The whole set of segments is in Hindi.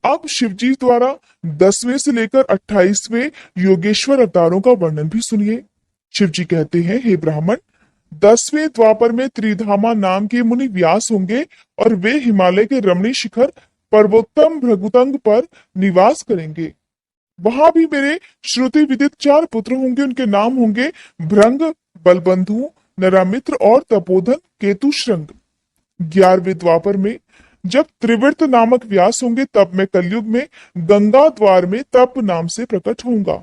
अब शिवजी द्वारा 10वें से लेकर 28वें योगेश्वर अवतारों का वर्णन भी सुनिए। शिवजी कहते हैं, हे ब्राह्मण, 10वें द्वापर में त्रिधामा नाम के मुनि व्यास होंगे और वे हिमालय के रमणीय शिखर पर्वोत्तम भृगुतंग पर निवास करेंगे। वहां भी मेरे श्रुति विदित 4 पुत्र होंगे। उनके नाम होंगे भृंग, बलबंधु, नरामित्र और तपोधन केतु श्रृंग। 11वें द्वापर में जब त्रिवृत नामक व्यास होंगे, तब मैं कलयुग में गंगा द्वार में तप नाम से प्रकट होऊंगा।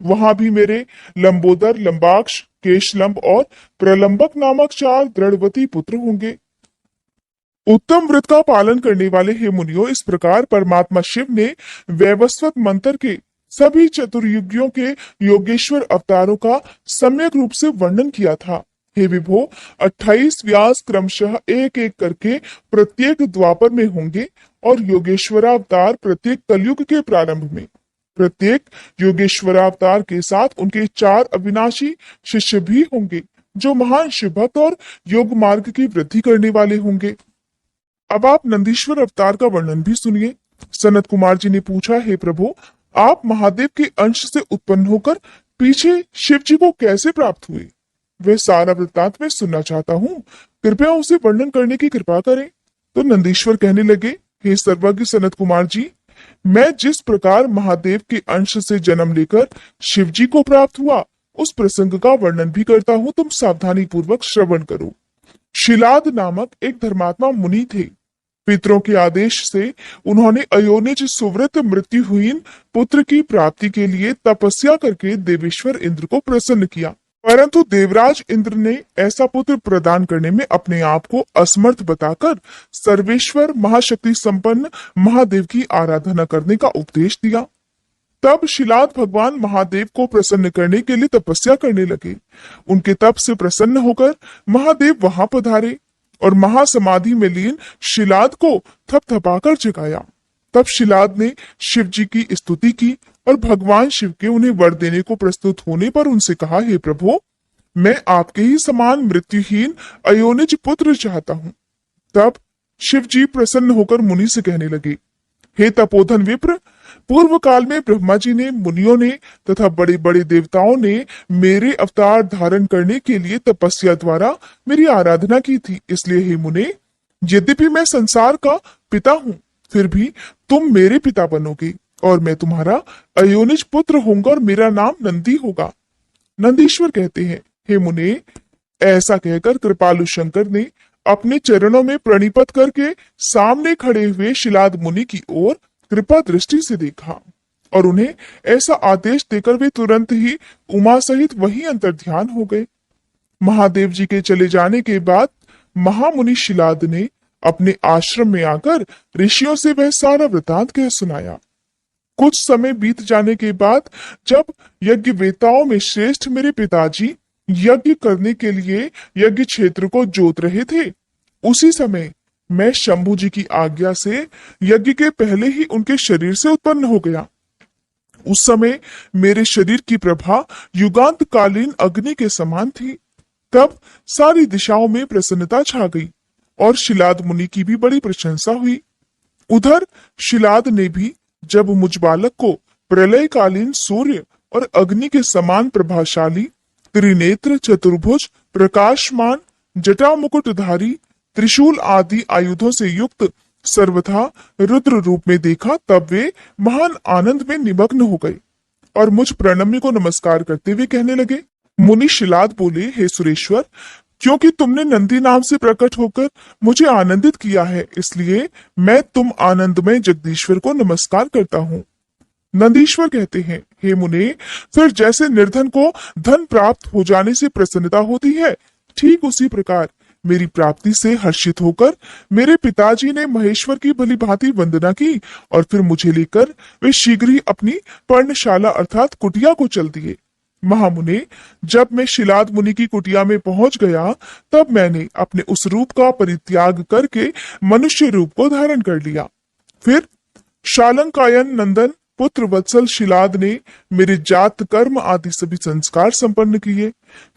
वहां भी मेरे लंबोदर, लंबाक्ष, केशलंब और प्रलंबक नामक 4 दृढ़वती पुत्र होंगे। उत्तम व्रत का पालन करने वाले हे मुनियों, इस प्रकार परमात्मा शिव ने वैवस्वत मंत्र के सभी चतुर्युगियों के योगेश्वर अवतारों का सम्यक रूप से वर्णन किया था। हे विभो, 28 व्यास क्रमशः एक एक करके प्रत्येक द्वापर में होंगे और योगेश्वरावतार प्रत्येक कलयुग के प्रारंभ में। प्रत्येक योगेश्वरावतार के साथ उनके 4 अविनाशी शिष्य भी होंगे, जो महान शिव भक्त और योग मार्ग की वृद्धि करने वाले होंगे। अब आप नंदीश्वर अवतार का वर्णन भी सुनिए। सनत कुमार जी ने पूछा, हे प्रभु, आप महादेव के अंश से उत्पन्न होकर पीछे शिव जी को कैसे प्राप्त हुए? वह सारा वृत्तांत मैं सुनना चाहता हूँ, कृपया उसे वर्णन करने की कृपा करें। तो नंदीश्वर कहने लगे, हे सर्वज्ञ सनत कुमार जी, मैं जिस प्रकार महादेव के अंश से जन्म लेकर शिव जी को प्राप्त हुआ, उस प्रसंग का वर्णन भी करता हूँ। तुम सावधानी पूर्वक श्रवण करो। शिलाद नामक एक धर्मात्मा मुनि थे। पितरों के आदेश से उन्होंने अयोनिज सुव्रत मृत्युहीन पुत्र की प्राप्ति के लिए तपस्या करके देवेश्वर इंद्र को प्रसन्न किया, परंतु देवराज इंद्र ने ऐसा पुत्र प्रदान करने में अपने आप को असमर्थ बताकर सर्वेश्वर महाशक्ति संपन्न महादेव की आराधना करने का उपदेश दिया। तब शिलाद भगवान महादेव को प्रसन्न करने के लिए तपस्या करने लगे। उनके तप से प्रसन्न होकर महादेव वहां पधारे और महासमाधि में लीन शिलाद को थपथपाकर जगाया। तब शिलाद ने शिव जी की स्तुति की और भगवान शिव के उन्हें वर देने को प्रस्तुत होने पर उनसे कहा, हे प्रभु, मैं आपके ही समान मृत्युहीन अयोनिज पुत्र चाहता हूँ। तब शिव जी प्रसन्न होकर मुनि से कहने लगे, हे तपोधन विप्र, पूर्व काल में ब्रह्मा जी ने, मुनियों ने तथा बड़े बड़े देवताओं ने मेरे अवतार धारण करने के लिए तपस्या द्वारा मेरी आराधना की थी। इसलिए हे मुने, यद्यपि मैं संसार का पिता हूँ, फिर भी तुम मेरे पिता बनोगे और मैं तुम्हारा अयोनिज पुत्र होऊंगा और मेरा नाम नंदी होगा। नंदीश्वर कहते हैं, हे मुने, ऐसा कहकर कृपालु शंकर ने अपने चरणों में प्रणिपत करके सामने खड़े हुए शिलाद मुनि की ओर कृपा दृष्टि से देखा और उन्हें ऐसा आदेश देकर वे तुरंत ही उमा सहित वहीं अंतर्ध्यान हो गए। महादेव जी के चले जाने के बाद महामुनि शिलाद ने अपने आश्रम में आकर ऋषियों से वह सारा वृतांत कह सुनाया। कुछ समय बीत जाने के बाद जब यज्ञ वेताओं में श्रेष्ठ मेरे पिताजी यज्ञ करने के लिए यज्ञ क्षेत्र को जोत रहे थे, उसी समय मैं शंभु जी की आज्ञा से यज्ञ के पहले ही उनके शरीर से उत्पन्न हो गया। उस समय मेरे शरीर की प्रभा युगांत कालीन अग्नि के समान थी। तब सारी दिशाओं में प्रसन्नता छा गई और शिलाद मुनि की भी बड़ी प्रशंसा हुई। उधर शिलाद ने भी जब मुझ बालक को प्रलयकालीन सूर्य और अग्नि के समान प्रभाशाली, त्रिनेत्र, चतुर्भुज, प्रकाशमान, जटा मुकुटधारी, त्रिशूल आदि आयुधों से युक्त सर्वथा रुद्र रूप में देखा, तब वे महान आनंद में निमग्न हो गए और मुझ प्रणम्य को नमस्कार करते हुए कहने लगे। मुनि शिलाद बोले, हे सुरेश्वर, क्योंकि तुमने नंदी नाम से प्रकट होकर मुझे आनंदित किया है, इसलिए मैं तुम आनंदमय जगदीश्वर को नमस्कार करता हूँ। नंदीश्वर कहते हैं, हे मुने, फिर जैसे निर्धन को धन प्राप्त हो जाने से प्रसन्नता होती है, ठीक उसी प्रकार मेरी प्राप्ति से हर्षित होकर मेरे पिताजी ने महेश्वर की भली भांति वंदना की और फिर मुझे लेकर वे शीघ्र ही अपनी पर्णशाला अर्थात कुटिया को चल दिए। महामुने, जब मैं शिलाद मुनि की कुटिया में पहुंच गया, तब मैंने अपने उस रूप का परित्याग करके मनुष्य रूप को धारण कर लिया। फिर शालंकायन नंदन पुत्र वत्सल शिलाद ने मेरे जात कर्म आदि सभी संस्कार संपन्न किए।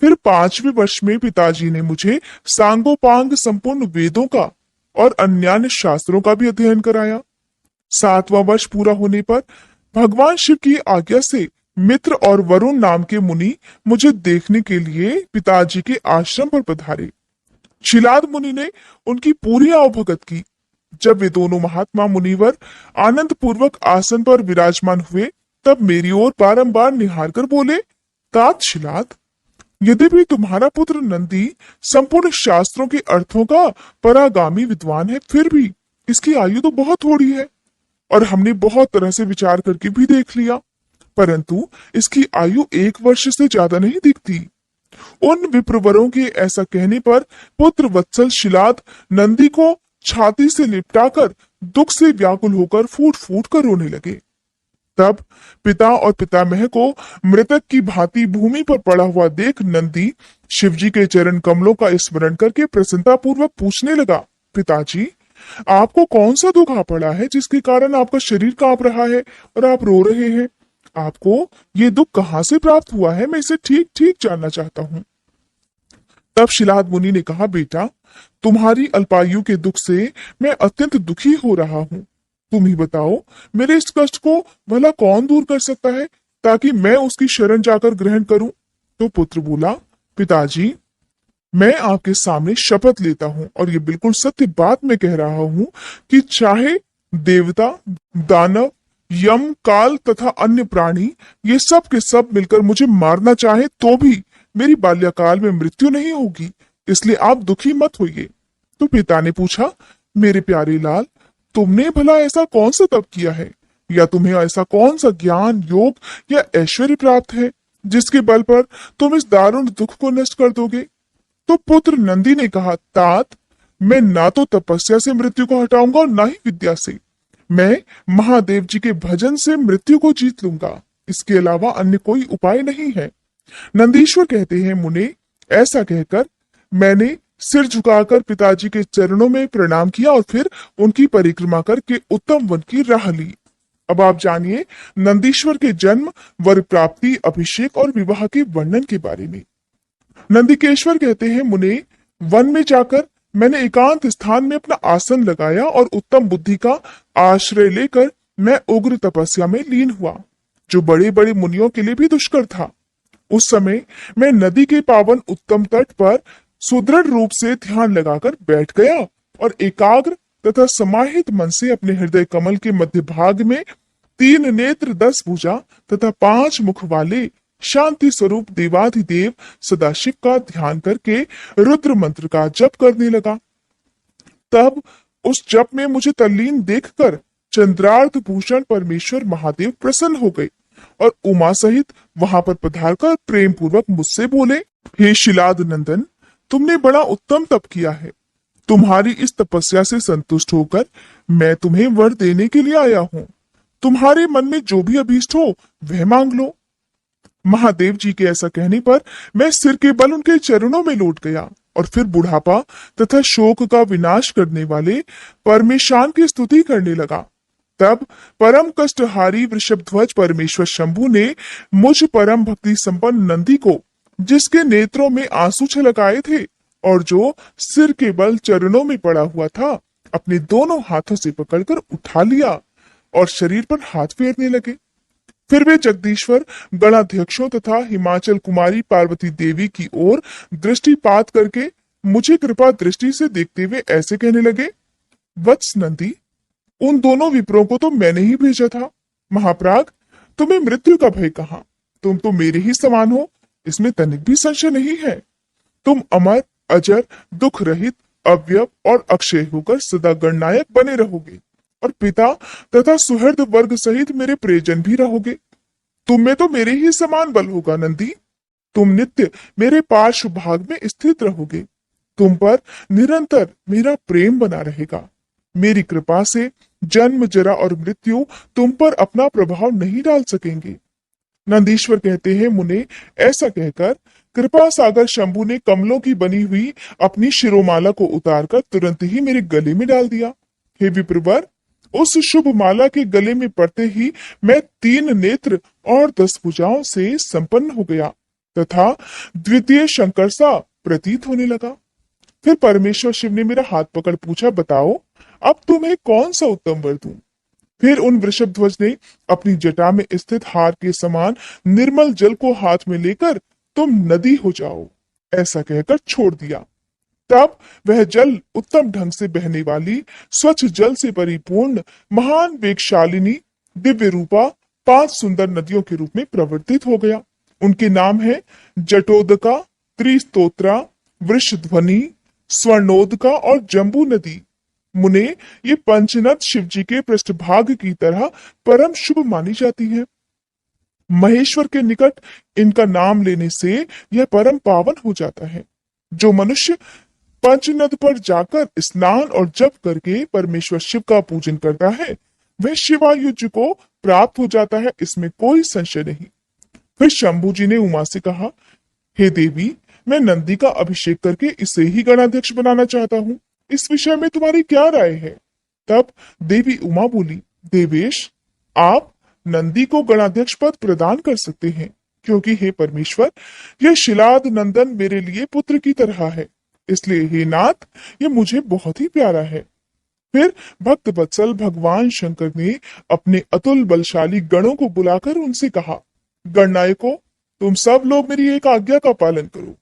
फिर 5वें वर्ष में पिताजी ने मुझे सांगोपांग संपूर्ण वेदों का और अन्यान्य शास्त्रों का भी अध्ययन कराया। 7वां वर्ष पूरा होने पर भगवान शिव की आज्ञा से मित्र और वरुण नाम के मुनि मुझे देखने के लिए पिताजी के आश्रम पर पधारे। शिलाद मुनि ने उनकी पूरी आवभगत की। जब वे दोनों महात्मा मुनिवर आनंद पूर्वक आसन पर विराजमान हुए, तब मेरी ओर बारंबार निहार कर बोले, तात शिलाद, यद्यपि तुम्हारा पुत्र नंदी संपूर्ण शास्त्रों के अर्थों का परागामी विद्वान है, फिर भी इसकी आयु तो बहुत थोड़ी है और हमने बहुत तरह से विचार करके भी देख लिया, परंतु इसकी आयु 1 वर्ष से ज्यादा नहीं दिखती। उन विप्रवरों के ऐसा कहने पर पुत्र वत्सल शिलाद नंदी को छाती से लिपटाकर दुख से व्याकुल होकर फूट फूट कर रोने लगे। तब पिता और पितामह को मृतक की भांति भूमि पर पड़ा हुआ देख नंदी शिवजी के चरण कमलों का स्मरण करके प्रसन्नता पूर्वक पूछने लगा, पिताजी, आपको कौन सा दुख आ पड़ा है जिसके कारण आपका शरीर कांप रहा है और आप रो रहे हैं? आपको ये दुख कहाँ से प्राप्त हुआ है? मैं इसे ठीक ठीक जानना चाहता हूँ। तब शिलाद मुनि ने कहा, बेटा, तुम्हारी अल्पायु के दुख से मैं अत्यंत दुखी हो रहा हूँ। तुम ही बताओ, मेरे इस कष्ट को भला कौन दूर कर सकता है ताकि मैं उसकी शरण जाकर ग्रहण करूं? तो पुत्र बोला, पिताजी, मैं आपके सामने शपथ लेता हूं और ये बिल्कुल सत्य बात मैं कह रहा हूं कि चाहे देवता, दानव, यम, काल तथा अन्य प्राणी ये सब के सब मिलकर मुझे मारना चाहे तो भी मेरी बाल्यकाल में मृत्यु नहीं होगी, इसलिए आप दुखी मत होइए। तो पिता ने पूछा, मेरे प्यारे लाल, तुमने भला ऐसा कौन सा तप किया है या तुम्हें ऐसा कौन सा ज्ञान, योग या ऐश्वर्य प्राप्त है जिसके बल पर तुम इस दारुण दुख को नष्ट कर दोगे? तो पुत्र नंदी ने कहा, तात, मैं ना तो तपस्या से मृत्यु को हटाऊंगा और ना ही विद्या से। मैं महादेव जी के भजन से मृत्यु को जीत लूंगा, इसके अलावा अन्य कोई उपाय नहीं है। नंदीश्वर कहते हैं, मुने, ऐसा कहकर मैंने सिर झुकाकर पिताजी के चरणों में प्रणाम किया और फिर उनकी परिक्रमा करके उत्तम वन की राह ली। अब आप जानिए नंदीश्वर के जन्म, वर प्राप्ति, अभिषेक और विवाह के वर्णन के बारे में। नंदिकेश्वर कहते हैं, मुने, वन में जाकर मैंने एकांत स्थान में अपना आसन लगाया और उत्तम बुद्धि का आश्रय लेकर मैं उग्र तपस्या में लीन हुआ, जो बड़े बड़े मुनियों के लिए भी दुष्कर था। उस समय मैं नदी के पावन उत्तम तट पर सुदृढ़ रूप से ध्यान लगाकर बैठ गया और एकाग्र तथा समाहित मन से अपने हृदय कमल के मध्य भाग में 3 नेत्र, 10 भुजा तथा 5 मुख वाले शांति स्वरूप देवाधिदेव सदाशिव का ध्यान करके रुद्र मंत्र का जप करने लगा। तब उस जप में मुझे तल्लीन देखकर चंद्रार्थ भूषण परमेश्वर महादेव प्रसन्न हो गए और उमा सहित वहां पर पधारकर प्रेम पूर्वक मुझसे बोले, हे शिलाद नंदन, तुमने बड़ा उत्तम तप किया है। तुम्हारी इस तपस्या से संतुष्ट होकर मैं तुम्हें वर देने के लिए आया हूँ। तुम्हारे मन में जो भी अभीष्ट हो वह मांग लो। महादेव जी के ऐसा कहने पर मैं सिर के बल उनके चरणों में लौट गया और फिर बुढ़ापा तथा शोक का विनाश करने वाले परमेशान की स्तुति करने लगा। तब परम कष्टहारी वृषभध्वज परमेश्वर शंभु ने मुझ परम भक्ति संपन्न नंदी को, जिसके नेत्रों में आंसू छलकाए थे और जो सिर के बल चरणों में पड़ा हुआ था, अपने दोनों हाथों से पकड़कर उठा लिया और शरीर पर हाथ फेरने लगे। फिर वे जगदीश्वर गणाध्यक्षों तथा हिमाचल कुमारी पार्वती देवी की ओर दृष्टिपात करके मुझे कृपा दृष्टि से देखते हुए ऐसे कहने लगे, वत्स नंदी, उन दोनों विप्रों को तो मैंने ही भेजा था। महाप्राग, तुम्हें मृत्यु का भय कहां? तुम तो मेरे ही समान हो, इसमें तनिक भी संशय नहीं है। तुम अमर, अजर, दुख रहित, अव्यय और अक्षय होकर सदा गणनायक बने रहोगे और पिता तथा सुहृद वर्ग सहित मेरे प्रियजन भी रहोगे। तुम में तो मेरे ही समान बल होगा नंदी। तुम नित्य मेरे पार्श्व भाग में स्थित रहोगे। तुम पर निरंतर मेरा प्रेम बना रहेगा। मेरी कृपा से जन्म, जरा और मृत्यु तुम पर अपना प्रभाव नहीं डाल सकेंगे। नंदीश्वर कहते हैं, मुने, ऐसा कहकर कृपा सागर शंभु ने कमलों की बनी हुई अपनी शिरोमाला को उतारकर तुरंत ही मेरे गले में डाल दिया। हे विप्रवर, उस शुभ माला के गले में पड़ते ही मैं 3 नेत्र और 10 भुजाओं से संपन्न हो गया तथा द्वितीय शंकर सा प्रतीत होने लगा। फिर परमेश्वर शिव ने मेरा हाथ पकड़ पूछा, बताओ अब तुम्हें कौन सा उत्तम वर दूं? फिर उन वृषभध्वज ने अपनी जटा में स्थित हार के समान निर्मल जल को हाथ में लेकर तुम नदी हो जाओ ऐसा कहकर छोड़ दिया। तब वह जल उत्तम ढंग से बहने वाली स्वच्छ जल से परिपूर्ण महान वेगशालिनी दिव्य रूपा 5 सुंदर नदियों के रूप में प्रवर्तित हो गया। उनके नाम है जटोदका, त्रिस्तोत्रा, वृषध्वनि, स्वर्णोदका और जम्बू नदी। मुने, ये पंचनद शिव जी के पृष्ठभाग की तरह परम शुभ मानी जाती है। महेश्वर के निकट इनका नाम लेने से यह परम पावन हो जाता है। जो मनुष्य पंचनद पर जाकर स्नान और जप करके परमेश्वर शिव का पूजन करता है वह शिवायुज को प्राप्त हो जाता है, इसमें कोई संशय नहीं। फिर शंभू जी ने उमा से कहा, हे देवी, मैं नंदी का अभिषेक करके इसे ही गणाध्यक्ष बनाना चाहता हूँ, इस विषय में तुम्हारी क्या राय है? तब देवी उमा बोली, देवेश, आप नंदी को गणाध्यक्ष पद प्रदान कर सकते हैं, क्योंकि हे परमेश्वर, यह शिलाद नंदन मेरे लिए पुत्र की तरह है, इसलिए हे नाथ, ये मुझे बहुत ही प्यारा है। फिर भक्त वत्सल भगवान शंकर ने अपने अतुल बलशाली गणों को बुलाकर उनसे कहा, गणनायकों, तुम सब लोग मेरी एक आज्ञा का पालन करो।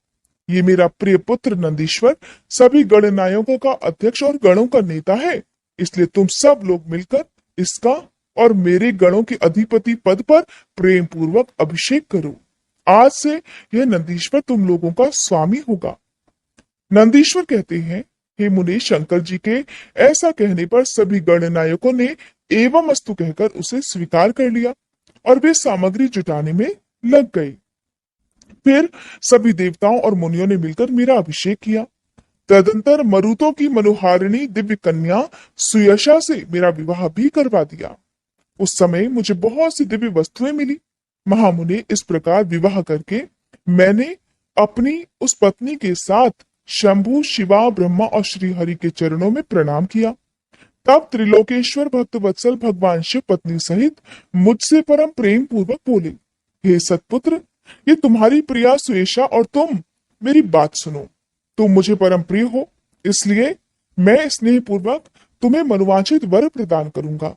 ये मेरा प्रिय पुत्र नंदीश्वर सभी गणनायकों का अध्यक्ष और गणों का नेता है, इसलिए तुम सब लोग मिलकर इसका और मेरे गणों के अधिपति पद पर प्रेम पूर्वक अभिषेक करो। आज से यह नंदीश्वर तुम लोगों का स्वामी होगा। नंदीश्वर कहते हैं, हे मुनि, शंकर जी के ऐसा कहने पर सभी गणनायकों ने एवं अस्तु कहकर उसे स्वीकार कर लिया और वे सामग्री जुटाने में लग गए। फिर सभी देवताओं और मुनियों ने मिलकर मेरा अभिषेक किया। तदंतर मरुतों की मनोहारिणी दिव्य कन्या सुयशा से मेरा विवाह भी करवा दिया। उस समय मुझे बहुत सी दिव्य वस्तुएं मिली। महामुनि, इस प्रकार विवाह करके मैंने अपनी उस पत्नी के साथ शंभु, शिवा, ब्रह्मा और श्री हरि के चरणों में प्रणाम किया। तब त्रिलोकेश्वर भक्त वत्सल भगवान शिव पत्नी सहित मुझसे परम प्रेम पूर्वक बोले, हे सतपुत्र, ये तुम्हारी प्रिया सुयशा और तुम मेरी बात सुनो। तुम मुझे परम प्रिय हो, इसलिए मैं स्नेह पूर्वक तुम्हें मनोवांछित वर प्रदान करूंगा।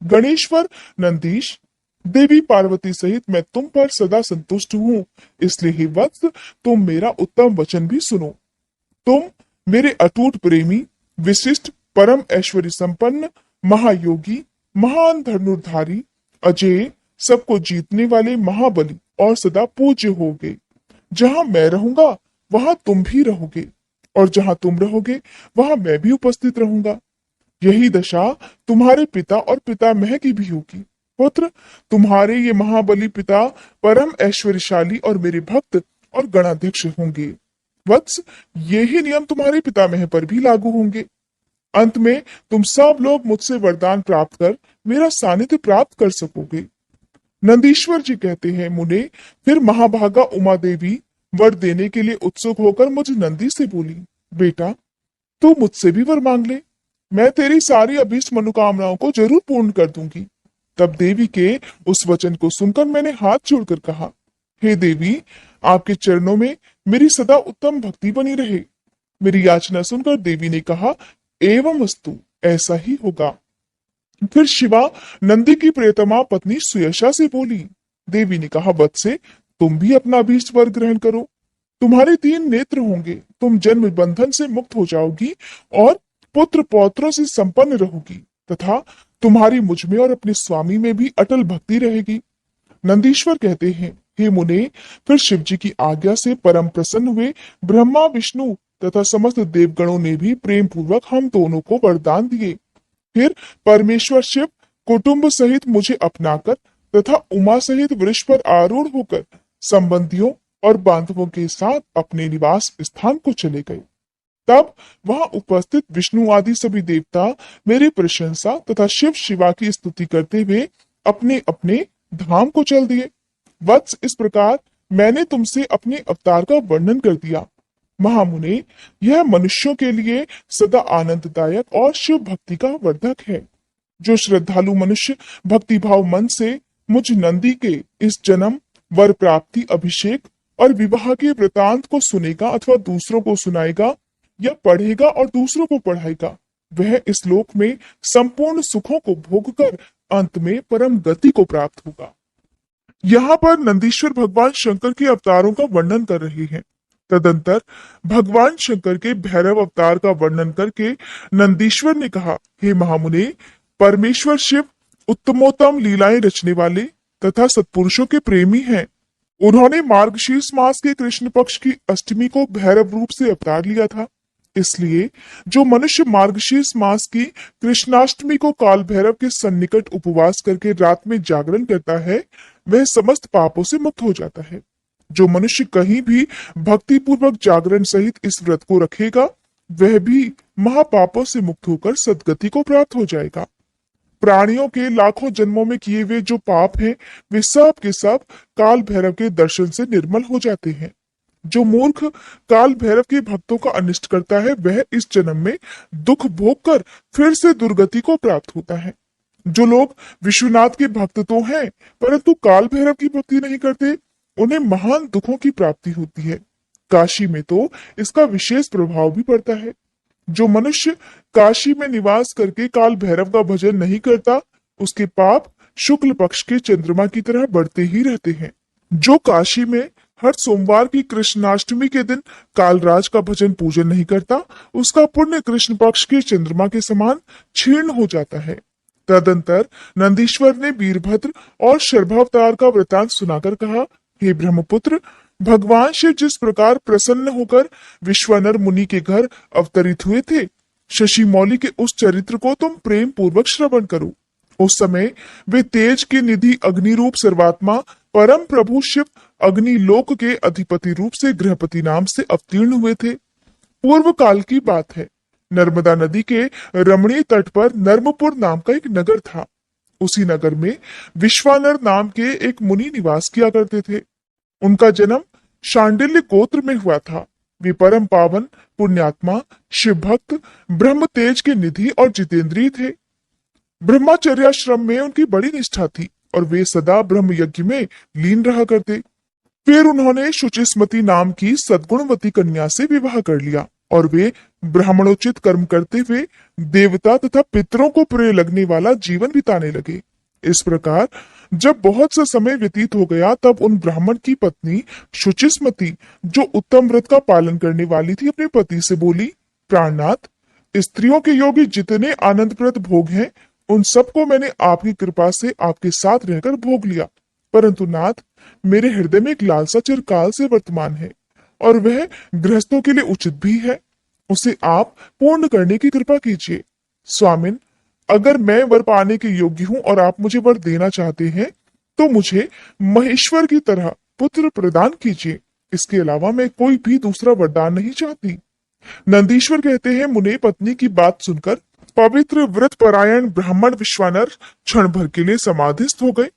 गणेश्वर नंदीश, देवी पार्वती सहित मैं तुम पर सदा संतुष्ट हूँ, इसलिए हे वत्स, तुम मेरा उत्तम वचन भी सुनो। तुम मेरे अटूट प्रेमी, विशिष्ट, परम ऐश्वर्य संपन्न, महायोगी, महान धनुर्धारी, अजय, सबको जीतने वाले महाबली और सदा पूज्य होगे। जहां मैं रहूंगा वहां तुम भी रहोगे, और जहां तुम रहोगे वहां मैं भी उपस्थित रहूंगा। यही दशा तुम्हारे पिता और पितामह की भी होगी। पुत्र, तुम्हारे ये महाबली पिता परम ऐश्वर्यशाली और मेरे भक्त और गणाध्यक्ष होंगे। वत्स, यही नियम तुम्हारे पितामह पर भी लागू होंगे। अंत में तुम सब लोग मुझसे वरदान प्राप्त कर मेरा सानिध्य प्राप्त कर सकोगे। नंदीश्वर जी कहते हैं, मुने, फिर महाभागा उमा देवी वर देने के लिए उत्सुक होकर मुझ नंदी से बोली, बेटा, तू मुझसे भी वर मांग ले, मैं तेरी सारी अभीष्ट मनोकामनाओं को जरूर पूर्ण कर दूंगी। तब देवी के उस वचन को सुनकर मैंने हाथ जोड़कर कहा, हे देवी, आपके चरणों में मेरी सदा उत्तम भक्ति बनी रहे। मेरी याचना सुनकर देवी ने कहा, एवं अस्तु, ऐसा ही होगा। फिर शिवा नंदी की प्रियतमा पत्नी सुयशा से बोली। देवी ने कहा, वत्से, तुम भी अपना अभीष्ट वर ग्रहण करो। तुम्हारे 3 नेत्र होंगे, तुम जन्म बंधन से मुक्त हो जाओगी और पुत्र पौत्रों से संपन्न रहोगी, तथा तुम्हारी मुझ में और अपने स्वामी में भी अटल भक्ति रहेगी। नंदीश्वर कहते हैं, हे मुने, फिर शिव जी की आज्ञा से परम प्रसन्न हुए ब्रह्मा, विष्णु तथा समस्त देवगणों ने भी प्रेम पूर्वक हम दोनों को वरदान दिए। फिर परमेश्वर शिव कुटुंब सहित मुझे अपनाकर तथा उमा सहित वृक्ष पर आरूढ़ होकर संबंधियों और बांधवों के साथ अपने निवास स्थान को चले गए। तब वहां उपस्थित विष्णु आदि सभी देवता मेरी प्रशंसा तथा शिव शिवा की स्तुति करते हुए अपने अपने धाम को चल दिए। वत्स, इस प्रकार मैंने तुमसे अपने अवतार का वर्णन कर दिया। महामुने, यह मनुष्यों के लिए सदा आनंददायक और शिव भक्ति का वर्धक है। जो श्रद्धालु मनुष्य भक्ति भाव मन से मुझ नंदी के इस जन्म, वर प्राप्ति, अभिषेक और विवाह के वृतांत को सुनेगा अथवा दूसरों को सुनाएगा या पढ़ेगा और दूसरों को पढ़ाएगा, वह इस लोक में संपूर्ण सुखों को भोग कर अंत में परम गति को प्राप्त होगा। यहाँ पर नंदीश्वर भगवान शंकर के अवतारों का वर्णन कर रहे हैं। तदंतर भगवान शंकर के भैरव अवतार का वर्णन करके नंदीश्वर ने कहा, हे महामुने, परमेश्वर शिव उत्तमोत्तम लीलाएं रचने वाले तथा सत्पुरुषों के प्रेमी हैं। उन्होंने मार्गशीर्ष मास के कृष्ण पक्ष की अष्टमी को भैरव रूप से अवतार लिया था। इसलिए जो मनुष्य मार्गशीर्ष मास की कृष्णाष्टमी को काल भैरव के सन्निकट उपवास करके रात में जागरण करता है, वह समस्त पापों से मुक्त हो जाता है। जो मनुष्य कहीं भी भक्ति पूर्वक जागरण सहित इस व्रत को रखेगा, वह भी महापापों से मुक्त होकर सदगति को प्राप्त हो जाएगा। प्राणियों के लाखों जन्मों में किए हुए जो पाप हैं, वे सब के सब काल भैरव के दर्शन से निर्मल हो जाते हैं। जो मूर्ख काल भैरव के भक्तों का अनिष्ट करता है, वह इस जन्म में दुख भोग कर फिर से दुर्गति को प्राप्त होता है। जो लोग विश्वनाथ के भक्त तो हैं, परंतु काल भैरव की भक्ति नहीं करते, उन्हें महान दुखों की प्राप्ति होती है। काशी में तो इसका विशेष प्रभाव भी पड़ता है। जो मनुष्य काशी में निवास करके काल भैरव का भजन नहीं करता, उसके पाप शुक्ल पक्ष के चंद्रमा की तरह बढ़ते ही रहते हैं। जो काशी में हर सोमवार की कृष्णाष्टमी के दिन कालराज का भजन पूजन नहीं करता, उसका पुण्य कृष्ण पक्ष के चंद्रमा के समान क्षीण हो जाता है। तदंतर नंदीश्वर ने वीरभद्र और शर्भावतार का वृतांत सुनाकर कहा, हे ब्रह्मपुत्र, भगवान शिव जिस प्रकार प्रसन्न होकर विश्वानर मुनि के घर अवतरित हुए थे, शशि मौली के उस चरित्र को तुम प्रेम पूर्वक श्रवण करो। उस समय वे तेज के निधि अग्नि रूप सर्वात्मा परम प्रभु शिव अग्नि लोक के अधिपति रूप से गृहपति नाम से अवतीर्ण हुए थे। पूर्व काल की बात है। नर्मदा नदी के रमणीय तट पर नर्मपुर नाम का एक नगर था। उसी नगर में विश्वानर नाम के एक मुनि निवास किया करते थे। उनका जन्म शांडिल्य गोत्र में हुआ था। वे परम पावन पुण्यात्मा, शिव भक्त, ब्रह्म तेज के निधि और जितेंद्रिय थे। ब्रह्मचर्याश्रम में उनकी बड़ी निष्ठा थी और वे सदा ब्रह्म यज्ञ में लीन रहा करते। फिर उन्होंने शुचिस्मति नाम की सद्गुणवती कन्या से विवाह कर लिया और वे ब्राह्मणोचित कर्म करते हुए देवता तथा पितरों को प्रिय लगने वाला जीवन बिताने लगे। इस प्रकार जब बहुत सा समय व्यतीत हो गया, तब उन ब्राह्मण की पत्नी शुचिस्मति, जो उत्तम व्रत का पालन करने वाली थी, अपने पति से बोली, प्राणनाथ, स्त्रियों के योगी जितने आनंदप्रद भोग हैं, उन सबको मैंने आपकी कृपा से आपके साथ रहकर भोग लिया, परंतु नाथ, मेरे हृदय में एक लालसा चिरकाल से वर्तमान है और वह गृहस्थों के लिए उचित भी है। उसे आप पूर्ण करने की कृपा कीजिए। स्वामिन, अगर मैं वर पाने के योग्य हूं और आप मुझे वर देना चाहते हैं, तो मुझे महेश्वर की तरह पुत्र प्रदान कीजिए। इसके अलावा मैं कोई भी दूसरा वरदान नहीं चाहती। नंदीश्वर कहते हैं, मुने पत्नी की बात सुनकर पवित्र व्रत परायण ब्राह्मण विश्वानर क्षण भर के लिए समाधिस्थ हो गए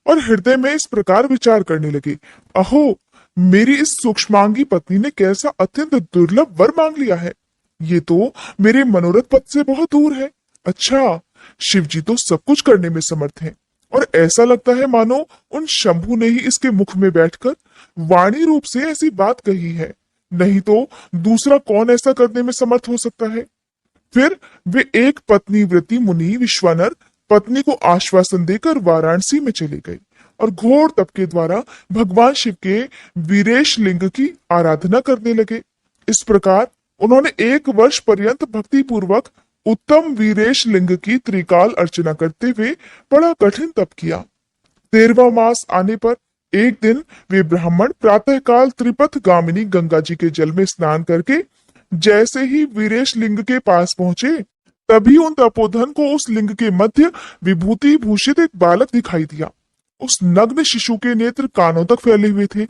और हृदय में इस प्रकार विचार करने लगे, अहो, मेरी इस सूक्ष्मांगी पत्नी ने कैसा अत्यंत दुर्लभ वर मांग लिया है। ये तो मेरे मनोरथ पद से बहुत दूर है। अच्छा, शिव जी तो सब कुछ करने में समर्थ हैं और ऐसा लगता है मानो उन शंभु ने ही इसके मुख में बैठकर वाणी रूप से ऐसी बात कही है। नहीं तो दूसरा कौन ऐसा करने में समर्थ हो सकता है। फिर वे एक पत्नी व्रती मुनि विश्वानर पत्नी को आश्वासन देकर वाराणसी में चले गए और घोर तप के द्वारा भगवान शिव के वीरेश लिंग की आराधना करने लगे। इस प्रकार उन्होंने 1 वर्ष पर्यंत भक्ति पूर्वक उत्तम वीरेश लिंग की त्रिकाल अर्चना करते हुए बड़ा कठिन तप किया। 13वां मास आने पर एक दिन वे ब्राह्मण प्रातःकाल त्रिपथ गामिनी गंगा जी के जल में स्नान करके जैसे ही वीरेश लिंग के पास पहुंचे, तभी उन तपोधन को उस लिंग के मध्य विभूति भूषित एक बालक दिखाई दिया। उस नग्न शिशु के नेत्र कानों तक फैले हुए थे,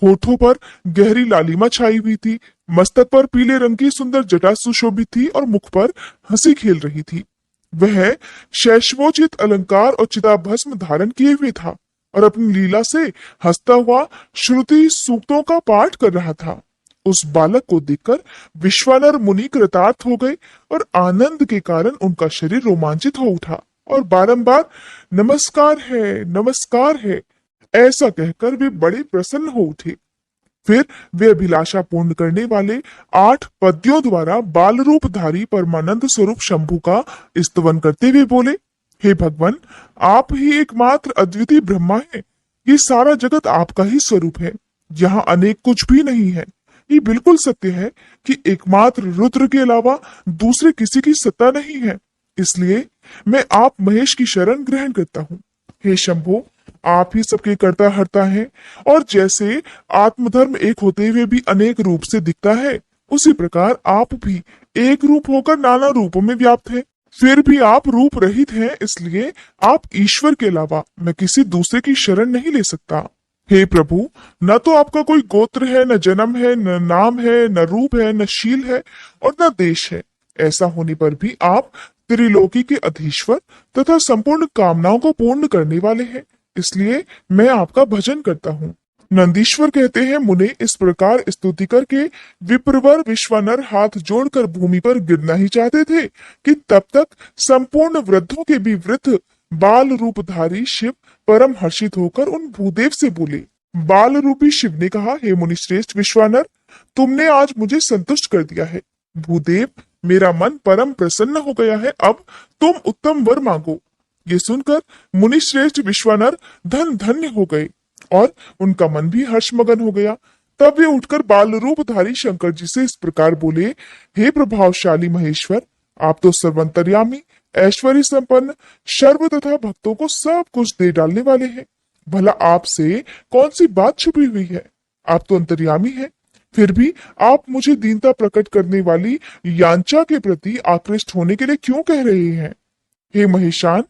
होठों पर गहरी लालिमा छाई हुई थी, मस्तक पर पीले रंग की सुंदर जटा सुशोभित थी और मुख पर हंसी खेल रही थी। वह शैशवोचित अलंकार और चिताभस्म धारण किए हुए था और अपनी लीला से हंसता हुआ श्रुति सूक्तों का पाठ कर रहा था। उस बालक को देखकर विश्वानर मुनि कृतार्थ हो गए और आनंद के कारण उनका शरीर रोमांचित हो उठा और बारंबार नमस्कार है ऐसा कहकर वे बड़े प्रसन्न हो उठे। फिर वे अभिलाषा पूर्ण करने वाले 8 पद्यों द्वारा बाल रूपधारी परमानंद स्वरूप शंभु का स्तवन करते हुए बोले, हे भगवान, आप ही एकमात्र अद्वितीय ब्रह्मा है। ये सारा जगत आपका ही स्वरूप है। यहाँ अनेक कुछ भी नहीं है। ये बिल्कुल सत्य है कि एकमात्र रुद्र के अलावा दूसरे किसी की सत्ता नहीं है। इसलिए मैं आप महेश की शरण ग्रहण करता हूँ। हे शंभो, आप ही सबके कर्ता हर्ता हैं, और जैसे आत्मधर्म एक होते हुए भी अनेक रूप से दिखता है, उसी प्रकार आप भी एक रूप होकर नाना रूपों में व्याप्त हैं। फिर भी आप रूप रहित हैं, इसलिए आप ईश्वर के अलावा मैं किसी दूसरे की शरण नहीं ले सकता। हे प्रभु, न तो आपका कोई गोत्र है, न जन्म है, न नाम है, न रूप है, न शील है और न देश है। ऐसा होने पर भी आप त्रिलोकी के अधीश्वर तथा संपूर्ण कामनाओं को पूर्ण करने वाले हैं। इसलिए मैं आपका भजन करता हूँ। नंदीश्वर कहते हैं, मुने इस प्रकार स्तुति करके विप्रवर विश्वानर हाथ जोड़कर भूमि पर गिरना ही चाहते थे कि तब तक संपूर्ण वृद्धों के भी वृद्ध बाल रूपधारी शिव परम हर्षित होकर उन भूदेव से बोले। बाल रूपी शिव ने कहा, हे मुनिश्रेष्ठ विश्वानर, तुमने आज मुझे संतुष्ट कर दिया है। भूदेव, मेरा मन परम प्रसन्न हो गया है। अब तुम उत्तम वर मांगो। ये सुनकर मुनिश्रेष्ठ विश्वानर धन धन्य हो गए और उनका मन भी हर्षमगन हो गया। तब वे उठकर बाल रूपधारी शंकर जी से इस प्रकार बोले, हे प्रभावशाली महेश्वर, आप तो सर्वंतर्यामी, ऐश्वर्य संपन्न, सर्व तथा भक्तों को सब कुछ दे डालने वाले हैं। भला आपसे कौन सी बात छुपी हुई है? आप तो अंतर्यामी हैं, फिर भी आप मुझे दीनता प्रकट करने वाली यांचा के प्रति आकृष्ट होने के लिए क्यों कह रहे हैं? हे महेशान,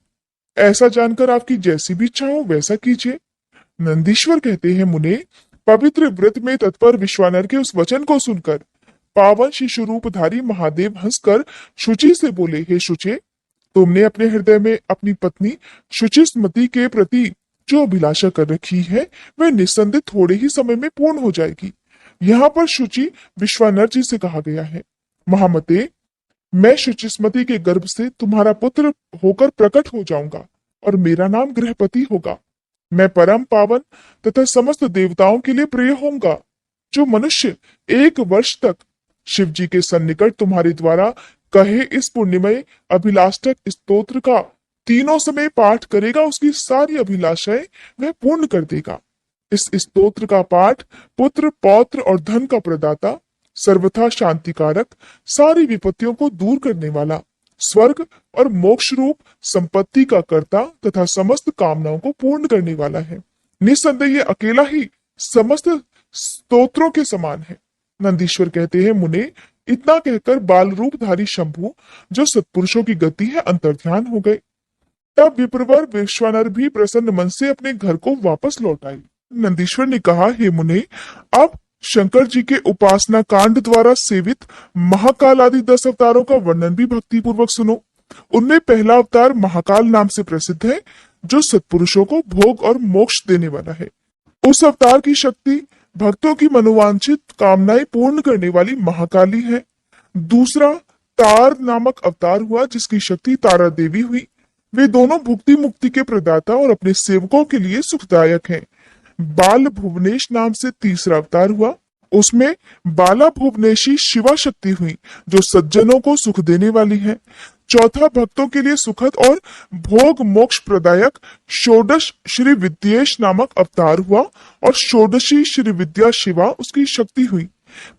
ऐसा जानकर आपकी जैसी भी इच्छा हो वैसा कीजिए। नंदीश्वर कहते हैं, मुने पवित्र व्रत में तत्पर विश्वानर के उस वचन को सुनकर पावन शिशु रूपधारी महादेव हंसकर शुचि से बोले, हे शुचे, तुमने अपने हृदय में अपनी पत्नी शुचिस्मति के प्रति जो अभिलाषा कर रखी है वह निस्संदेह थोड़े ही समय में पूर्ण हो जाएगी। यहाँ पर शुचि विश्वानर जी से कहा गया है। महामते, मैं शुचिस्मति के गर्भ से तुम्हारा पुत्र होकर प्रकट हो जाऊंगा और मेरा नाम गृहपति होगा। मैं परम पावन तथा समस्त देवताओं के लिए प्रिय होऊंगा। जो मनुष्य 1 वर्ष तक शिव जी के सन्निकट तुम्हारे द्वारा कहे इस पुण्यमय अभिलाषक स्तोत्र का तीनों समय पाठ करेगा, उसकी सारी अभिलाषाएं वह पूर्ण कर देगा। इस स्तोत्र का पाठ पुत्र, पौत्र और धन का प्रदाता, सर्वथा शांतिकारक, सारी विपत्तियों को दूर करने वाला, स्वर्ग और मोक्ष रूप संपत्ति का कर्ता तथा समस्त कामनाओं को पूर्ण करने वाला है। निस्संदेह ये अकेला ही समस्त स्तोत्रों के समान है। नंदीश्वर कहते हैं, मुने इतना कहकर बाल रूपधारी शंभु, जो सत्पुरुषों की गति है, अंतर्ध्यान हो गए। तब विप्रवर विश्वानर भी प्रसन्न मन से अपने घर को वापस लौट आए। नंदीश्वर ने कहा, हे मुने, अब शंकर जी के उपासना कांड द्वारा सेवित महाकाल आदि 10 अवतारों का वर्णन भी भक्ति पूर्वक सुनो। उनमें पहला अवतार महाकाल नाम से प्रसिद्ध है, जो सत्पुरुषों को भोग और मोक्ष देने वाला है। उस अवतार की शक्ति भक्तों की मनोवांछित कामनाएं पूर्ण करने वाली महाकाली है। दूसरा तार नामक अवतार हुआ, जिसकी शक्ति तारा देवी हुई। वे दोनों भुक्ति मुक्ति के प्रदाता और अपने सेवकों के लिए सुखदायक हैं। बाल भुवनेश नाम से तीसरा अवतार हुआ, उसमें बाला भुवनेशी शिवा शक्ति हुई, जो सज्जनों को सुख देने वाली है। चौथा भक्तों के लिए सुखद और भोग मोक्ष प्रदायक षोडश श्री विद्येश नामक अवतार हुआ और षोडशी श्री विद्या शिवा उसकी शक्ति हुई।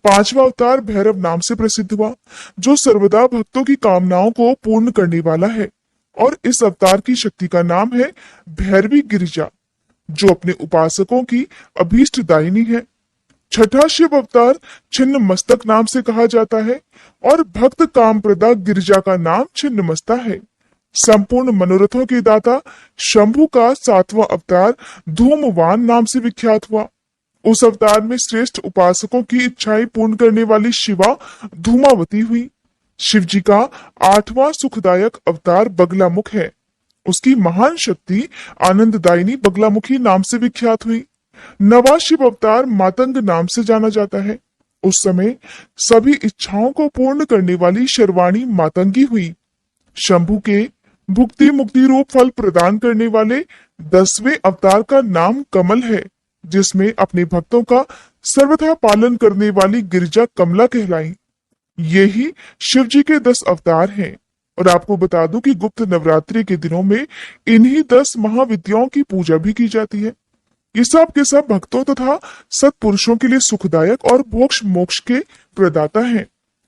पांचवा अवतार भैरव नाम से प्रसिद्ध हुआ, जो सर्वदा भक्तों की कामनाओं को पूर्ण करने वाला है, और इस अवतार की शक्ति का नाम है भैरवी गिरिजा, जो अपने उपासकों की अभीष्ट दायिनी है। छठा शिव अवतार छिन्न मस्तक नाम से कहा जाता है और भक्त कामप्रदा गिरिजा का नाम छिन्न मस्ता है। संपूर्ण मनोरथों के दाता शंभु का 7वां अवतार धूमवान नाम से विख्यात हुआ। उस अवतार में श्रेष्ठ उपासकों की इच्छाएं पूर्ण करने वाली शिवा धूमावती हुई। शिव जी का 8वां सुखदायक अवतार बगलामुख है। उसकी महान शक्ति आनंददायिनी बगलामुखी नाम से विख्यात हुई। 9वां शिव अवतार मातंग नाम से जाना जाता है। उस समय सभी इच्छाओं को पूर्ण करने वाली शर्वाणी मातंगी हुई। शंभु के भुक्ति मुक्ति रूप फल प्रदान करने वाले 10वें अवतार का नाम कमल है, जिसमें अपने भक्तों का सर्वथा पालन करने वाली गिरिजा कमला कहलाई। ये ही शिव जी के 10 अवतार हैं। और आपको बता दूं कि गुप्त नवरात्रि के दिनों में इन्हीं 10 महाविद्याओं की पूजा भी की जाती है। ये सब के सब भक्तों तथा सत्पुरुषों के लिए सुखदायक और मोक्ष मोक्ष के प्रदाता हैं।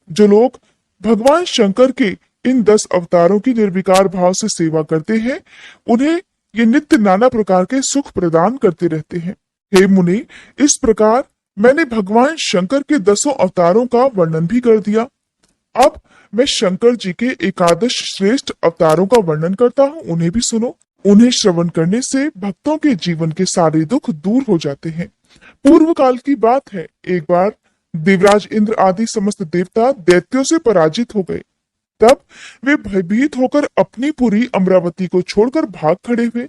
जो लोग भगवान शंकर के इन 10 अवतारों की निर्विकार भाव से सेवा करते हैं, उन्हें ये नित्य नाना प्रकार के सुख प्रदान करते रहते हैं। हे मुनि, इस प्रकार मैंने भगवान शंकर के 10 अवतारों का वर्णन भी कर दिया। अब मैं शंकर जी के एकादश श्रेष्ठ अवतारों का वर्णन करता हूँ, उन्हें भी सुनो। उन्हें श्रवण करने से भक्तों के जीवन के सारे दुख दूर हो जाते हैं। पूर्व काल की बात है, एक बार देवराज इंद्र आदि समस्त देवता दैत्यों से पराजित हो गए। तब वे भयभीत होकर अपनी पुरी अमरावती को छोड़कर भाग खड़े हुए।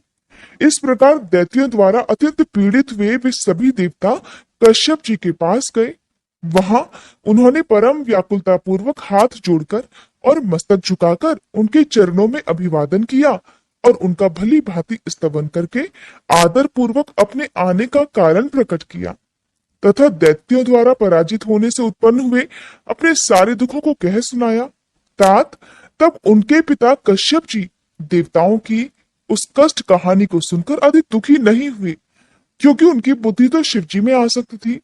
इस प्रकार दैत्यों द्वारा अत्यंत पीड़ित हुए वे सभी देवता कश्यप जी के पास गए। वहां उन्होंने परम व्याकुलता पूर्वक हाथ जोड़कर और मस्तक झुकाकर उनके चरणों में अभिवादन किया और उनका भली भांति स्तवन करके आदर पूर्वक अपने आने का कारण प्रकट किया तथा दैत्यों द्वारा पराजित होने से उत्पन्न हुए अपने सारे दुखों को कह सुनाया। तात तब उनके पिता कश्यप जी देवताओं की उस कष्ट कहानी को सुनकर अधिक दुखी नहीं हुए, क्योंकि उनकी बुद्धि तो शिवजी में आसक्त थी।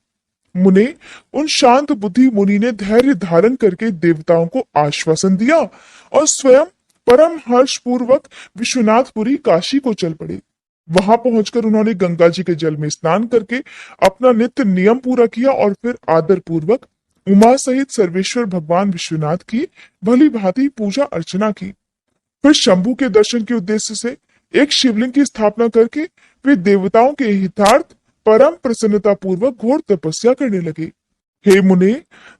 मुने, उन शांत बुद्धि मुनि ने धैर्य धारण करके देवताओं को आश्वासन दिया और स्वयं परम हर्ष पूर्वक विश्वनाथपुरी काशी को चल पड़े। वहां पहुंचकर उन्होंने गंगा जी के जल में स्नान करके अपना नित्य नियम पूरा किया और फिर आदर पूर्वक उमा सहित सर्वेश्वर भगवान विश्वनाथ की भली भांति पूजा अर्चना की। फिर शंभु के दर्शन के उद्देश्य से एक शिवलिंग की स्थापना करके वे देवताओं के हितार्थ परम प्रसन्नता पूर्वक घोर तपस्या करने लगे। हे मुने,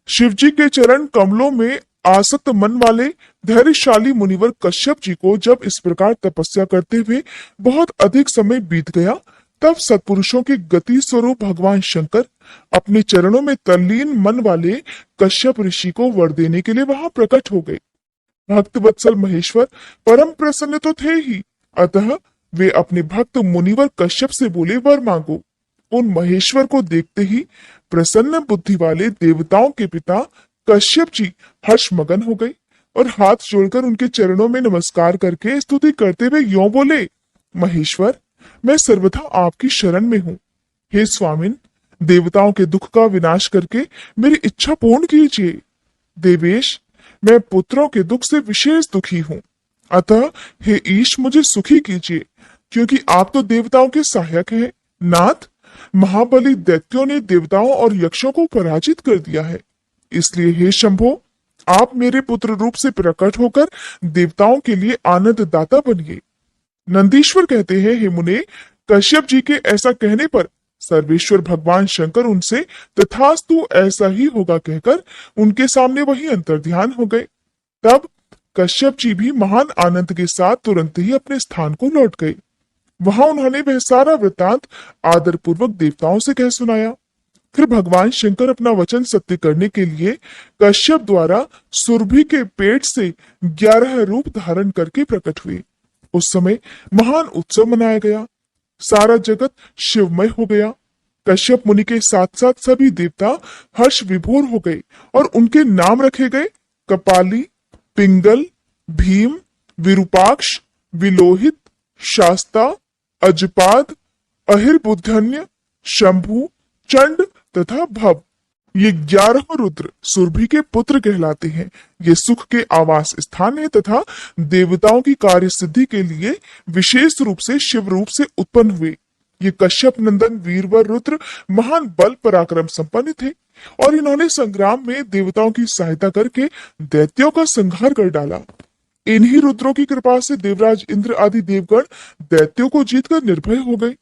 शिवजी के चरण कमलों में आसक्त मन वाले धैर्यशाली मुनिवर कश्यप जी को जब इस प्रकार तपस्या करते हुए बहुत अधिक समय बीत गया, तब सत्पुरुषों के गति स्वरूप भगवान शंकर अपने चरणों में तल्लीन मन वाले कश्यप ऋषि को वर देने के लिए वहां प्रकट हो गए। भक्त वत्सल महेश्वर परम प्रसन्न तो थे ही, अतः वे अपने भक्त मुनिवर कश्यप से बोले, वर मांगो। उन महेश्वर को देखते ही प्रसन्न बुद्धि वाले देवताओं के पिता कश्यप जी हर्ष मगन हो गए और हाथ जोड़कर उनके चरणों में नमस्कार करके स्तुति करते हुए यों बोले, महेश्वर, मैं सर्वथा आपकी शरण में हूँ। हे स्वामिन, देवताओं के दुख का विनाश करके मेरी इच्छा पूर्ण कीजिए। देवेश, मैं पुत्रों के दुख से विशेष दुखी हूँ, अतः हे ईश मुझे सुखी कीजिए, क्योंकि आप तो देवताओं के सहायक हैं। नाथ, महाबली दैत्यों ने देवताओं और यक्षों को पराजित कर दिया है, इसलिए हे शंभो, आप मेरे पुत्र रूप से प्रकट होकर देवताओं के लिए आनंद दाता बनिए। नंदीश्वर कहते हैं, हे मुने, कश्यप जी के ऐसा कहने पर सर्वेश्वर भगवान शंकर उनसे तथास्तु ऐसा ही होगा कहकर उनके सामने वही अंतर्ध्यान हो गए। तब कश्यप जी भी महान आनंद के साथ तुरंत ही अपने स्थान को लौट गए। वहां उन्होंने वह सारा वृतांत आदर पूर्वक देवताओं से कह सुनाया। फिर भगवान शंकर अपना वचन सत्य करने के लिए कश्यप द्वारा सुरभि के पेट से 11 रूप धारण करके प्रकट हुए। उस समय महान उत्सव मनाया गया, सारा जगत शिवमय हो गया। कश्यप मुनि के साथ साथ सभी देवता हर्ष विभोर हो गए और उनके नाम रखे गए कपाली, पिंगल, भीम, विरूपाक्ष, विलोहित, शास्ता, अजपाद, अहिर्बुद्धन्य, शंभु, चंड तथा भव। ये 11 रुद्र सुरभि के पुत्र कहलाते हैं। ये सुख के आवास स्थान है तथा देवताओं की कार्य सिद्धि के लिए विशेष रूप से शिव रूप से उत्पन्न हुए। ये कश्यप नंदन वीरवर रुद्र महान बल पराक्रम संपन्न थे और इन्होंने संग्राम में देवताओं की सहायता करके दैत्यों का संहार कर डाला। इन्हीं रुद्रों की कृपा से देवराज इंद्र आदि देवगण दैत्यों को जीतकर निर्भय हो गए।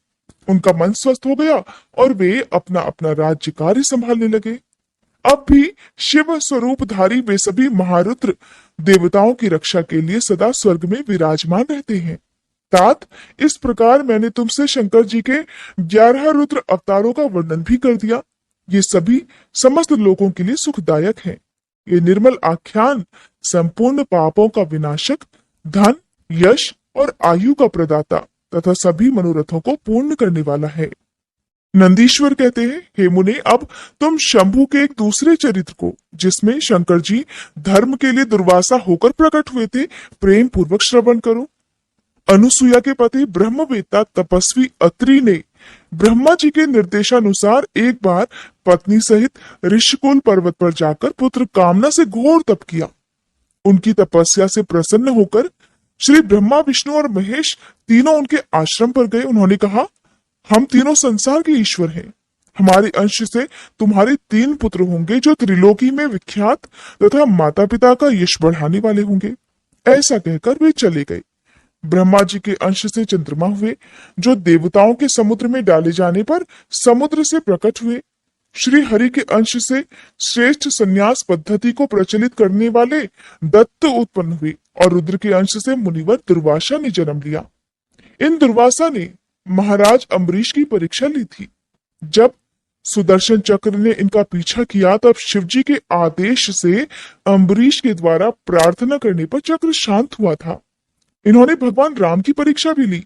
उनका मन स्वस्थ हो गया और वे अपना अपना राज्य कार्य संभालने लगे। अब भी शिव स्वरूपधारी वे सभी महारुद्र देवताओं की रक्षा के लिए सदा स्वर्ग में विराजमान रहते हैं। तात, इस प्रकार मैंने तुमसे शंकर जी के 11 रुद्र अवतारों का वर्णन भी कर दिया। ये सभी समस्त लोगों के लिए सुखदायक हैं। ये निर्मल आख्यान संपूर्ण पापों का विनाशक, धन, यश और आयु का प्रदाता तथा सभी मनोरथों को पूर्ण करने वाला है। नंदीश्वर कहते हैं, हे मुने, अब तुम शंभु के एक दूसरे चरित्र को, जिसमें शंकर जी धर्म के लिए दुर्वासा होकर प्रकट हुए थे, प्रेम पूर्वक श्रवण करो। अनुसुईया के पति ब्रह्मवेत्ता तपस्वी अत्रि ने ब्रह्मा जी के निर्देशानुसार एक बार पत्नी सहित ऋषिकुल पर्वत पर जाकर पुत्र कामना से घोर तप किया। उनकी तपस्या से प्रसन्न होकर श्री ब्रह्मा, विष्णु और महेश तीनों उनके आश्रम पर गए। उन्होंने कहा, हम तीनों संसार के ईश्वर हैं। हमारे अंश से तुम्हारे 3 पुत्र होंगे जो त्रिलोकी में विख्यात तथा माता पिता का यश बढ़ाने वाले होंगे। ऐसा कहकर वे चले गए। ब्रह्मा जी के अंश से चंद्रमा हुए, जो देवताओं के समुद्र में डाले जाने पर समुद्र से प्रकट हुए। श्री हरि के अंश से श्रेष्ठ संन्यास पद्धति को प्रचलित करने वाले दत्त उत्पन्न हुए और रुद्र के अंश से मुनिवर दुर्वासा ने जन्म लिया। इन दुर्वासा ने महाराज अम्बरीश की परीक्षा ली थी। जब सुदर्शन चक्र ने इनका पीछा किया, तब शिवजी के आदेश से अम्बरीश के द्वारा प्रार्थना करने पर चक्र शांत हुआ था। इन्होंने भगवान राम की परीक्षा भी ली।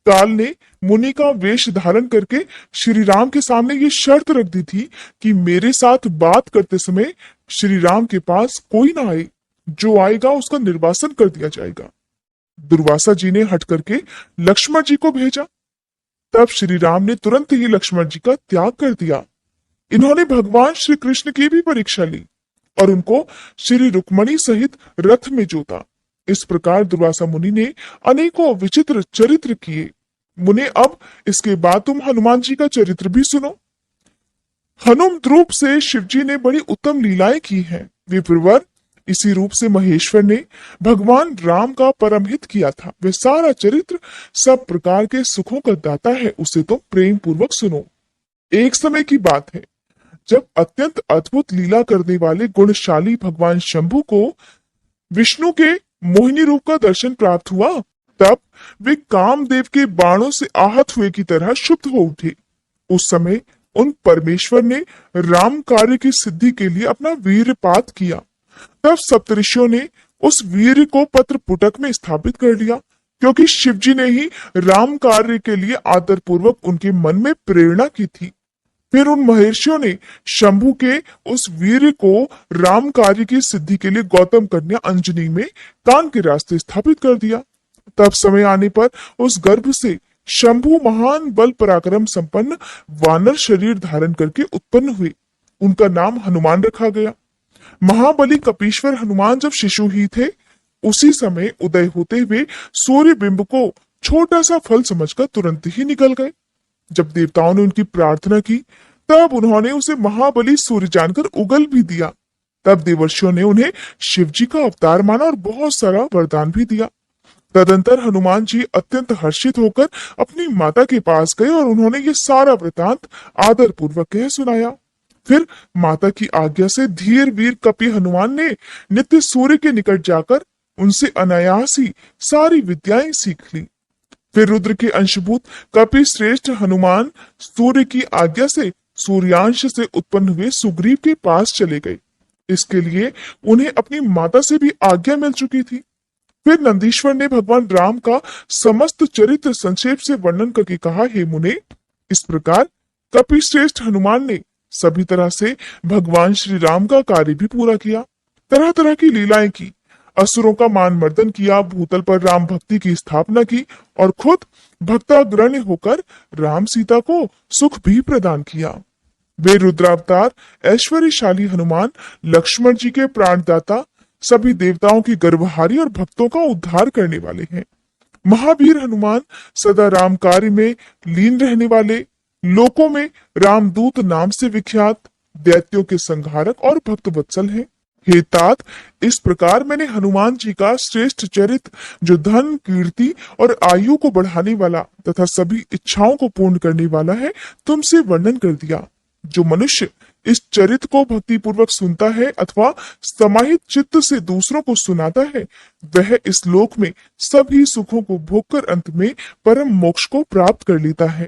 काल ने मुनि का वेश धारण करके श्री राम के सामने ये शर्त रख दी थी कि मेरे साथ बात करते समय श्री राम के पास कोई ना आए, जो आएगा उसका निर्वासन कर दिया जाएगा। दुर्वासा जी ने हट करके लक्ष्मण जी को भेजा। तब श्री राम ने तुरंत ही लक्ष्मण जी का त्याग कर दिया। इन्होंने भगवान श्री कृष्ण की भी परीक्षा ली और उनको श्री रुक्मणी सहित रथ में जोता। इस प्रकार दुर्वासा मुनि ने अनेकों विचित्र चरित्र किए। मुने, अब इसके बाद तुम हनुमान जी का चरित्र भी सुनो। हनुम रूप से शिवजी ने बड़ी उत्तम लीलाएं की हैं। विप्रवर, इसी रूप से महेश्वर ने भगवान राम का परमहित किया था। वह सारा चरित्र सब प्रकार के सुखों का दाता है, उसे तो प्रेम पूर्वक सुनो। एक समय की बात है, जब अत्यंत अद्भुत लीला करने वाले गुणशाली भगवान शंभु को विष्णु के मोहिनी रूप का दर्शन प्राप्त हुआ, तब वे कामदेव के बाणों से आहत हुए की तरह क्षुब्ध हो उठे। उस समय उन परमेश्वर ने राम कार्य की सिद्धि के लिए अपना वीरपात किया। तब सप्तऋषियों ने उस वीर को पत्र पुटक में स्थापित कर लिया, क्योंकि शिवजी ने ही राम कार्य के लिए आदर पूर्वक उनके मन में प्रेरणा की थी। फिर उन महर्षियों ने शंभु के उस वीर को राम कार्य की सिद्धि के लिए गौतम कन्या अंजनी में कान के रास्ते स्थापित कर दिया। तब समय आने पर उस गर्भ से शंभु महान बल पराक्रम संपन्न वानर शरीर धारण करके उत्पन्न हुए। उनका नाम हनुमान रखा गया। महाबली कपीश्वर हनुमान जब शिशु ही थे, उसी समय उदय होते हुए सूर्य बिंब को छोटा सा फल समझकर तुरंत ही निकल गए। जब देवताओं ने उनकी प्रार्थना की, तब उन्होंने उसे महाबली सूर्य जानकर उगल भी दिया। तब देवर्षियों ने उन्हें शिवजी का अवतार माना और बहुत सारा वरदान भी दिया। तदंतर हनुमान जी अत्यंत हर्षित होकर अपनी माता के पास गए और उन्होंने ये सारा वृतांत आदर पूर्वक कह सुनाया। फिर माता की आज्ञा से धीर वीर कपि हनुमान ने नित्य सूर्य के निकट जाकर उनसे अनायास ही सारी विद्याएं सीख ली। फिर रुद्र के अंशभूत कपि श्रेष्ठ हनुमान सूर्य की आज्ञा से सूर्यांश से उत्पन्न हुए सुग्रीव के पास चले गए। इसके लिए उन्हें अपनी माता से भी आज्ञा मिल चुकी थी। फिर नंदीश्वर ने भगवान राम का समस्त चरित्र संक्षेप से वर्णन करके कहा, हे मुने, इस प्रकार कपि श्रेष्ठ हनुमान ने सभी तरह से भगवान श्री राम का कार्य भी पूरा किया। तरह तरह की लीलाएं की, असुरों का मान मर्दन किया, भूतल पर राम भक्ति की स्थापना की और खुद भक्ताग्रण्य होकर राम सीता को सुख भी प्रदान किया। वे रुद्रावतार ऐश्वर्यशाली हनुमान लक्ष्मण जी के प्राणदाता, सभी देवताओं की गर्भहारी और भक्तों का उद्धार करने वाले हैं। महावीर हनुमान सदा राम कार्य में लीन रहने वाले, लोकों में रामदूत नाम से विख्यात, दैत्यों के संहारक और भक्त वत्सल हैं। हे तात, इस प्रकार मैंने हनुमान जी का श्रेष्ठ चरित्र, जो धन, कीर्ति और आयु को बढ़ाने वाला तथा सभी इच्छाओं को पूर्ण करने वाला है, तुमसे वर्णन कर दिया। जो मनुष्य इस चरित्र को भक्ति पूर्वक सुनता है अथवा समाहित चित्त से दूसरों को सुनाता है, वह इस लोक में सभी सुखों को भोगकर अंत में परम मोक्ष को प्राप्त कर लेता है।